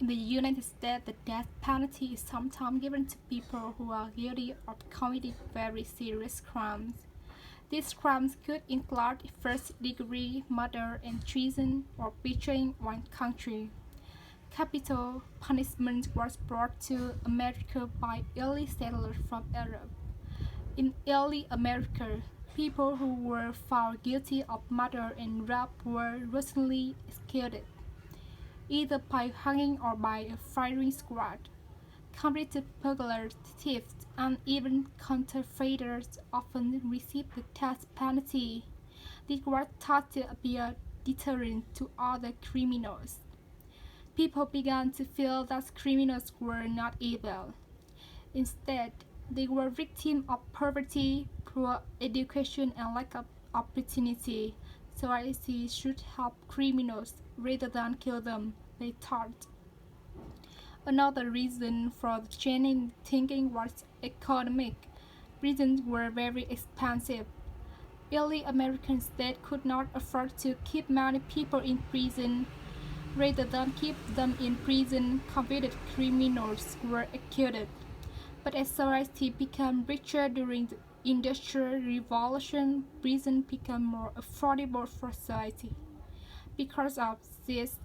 In the United States, the death penalty is sometimes given to people who are guilty of committing very serious crimes. These crimes could include first-degree murder and treason or betraying one country. Capital punishment was brought to America by early settlers from Europe. In early America, people who were found guilty of murder and rape were routinely executed, either by hanging or by a firing squad. Convicted burglars, thieves, and even counterfeiters often received the death penalty. This was thought to be a deterrent to other criminals. People began to feel that criminals were not evil. Instead, they were victims of poverty, poor education, and lack of opportunity. Society should help criminals rather than kill them, they thought. Another reason for the change in thinking was economic. Prisons were very expensive. Early American states could not afford to keep many people in prison. Rather than keep them in prison, convicted criminals were executed. But as society became richer during the Industrial Revolution, prison became more affordable for society. Because of this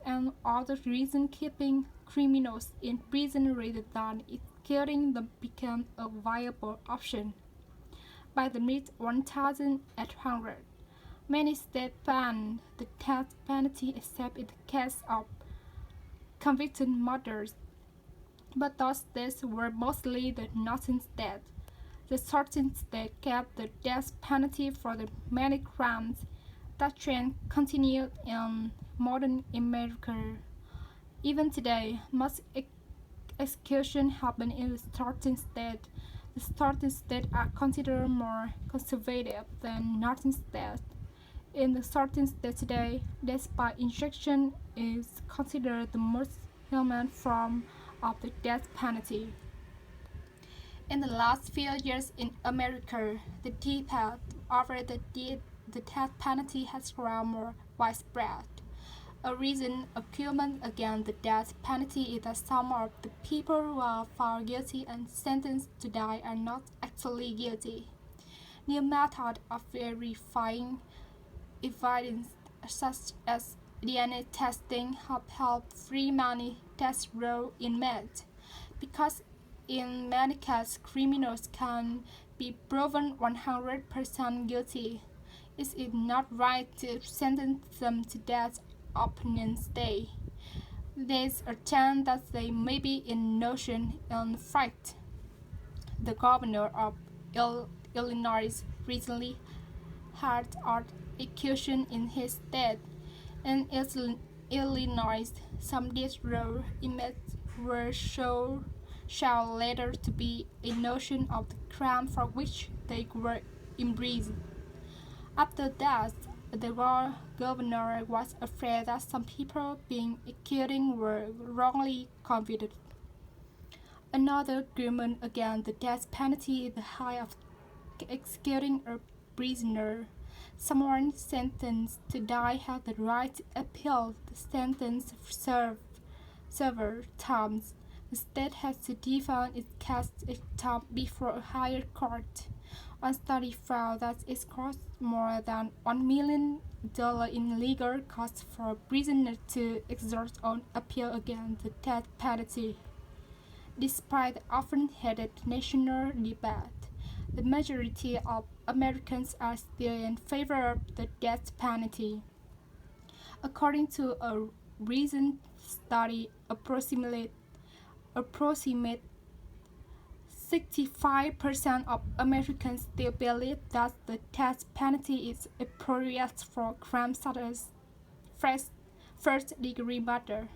and other reasons, keeping criminals in prison rather than executing them became a viable option. By the mid-1800s, many states banned the death penalty except in the case of convicted murderers, but those states were mostly the northern states. The southern states kept the death penalty for the many crimes. That trend continued in modern America. Even today, most executions happen in the southern states. The southern states are considered more conservative than northern states. In the southern states today, death by injection is considered the most humane form of the death penalty. In the last few years in America, the debate over the death penalty has grown more widespread. A recent argument against the death penalty is that some of the people who are found guilty and sentenced to die are not actually guilty. New methods of verifying evidence, such as DNA testing, have helped free many death row inmates, because in many cases criminals can be proven 100% guilty. It is not right to sentence them to death opponent's day. There's a chance that they may be innocent. In fact, the governor of Illinois recently had an execution in his state. In Illinois, some death row inmates were shown later to be innocent of the crime for which they were imprisoned. After that, the governor was afraid that some people being executed were wrongly convicted. Another argument against the death penalty is the height of executing a prisoner. Someone sentenced to die has the right to appeal the sentence several times. The state has to defend its case each time before a higher court. One study found that it costs more than $1 million in legal costs for a prisoner to exert an appeal against the death penalty. Despite the often heated national debate, the majority of Americans are still in favor of the death penalty. According to a recent study, approximate 65% of Americans still believe that the death penalty is appropriate for crimes such as first-degree murder.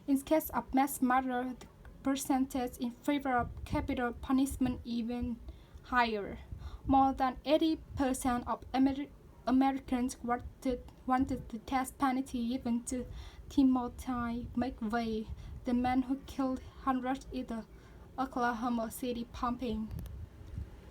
In case of mass murder, the percentage in favor of capital punishment is even higher. More than 80% of Americans wanted the death penalty given to Timothy McVeigh, the man who killed hundreds in the Oklahoma City bombing.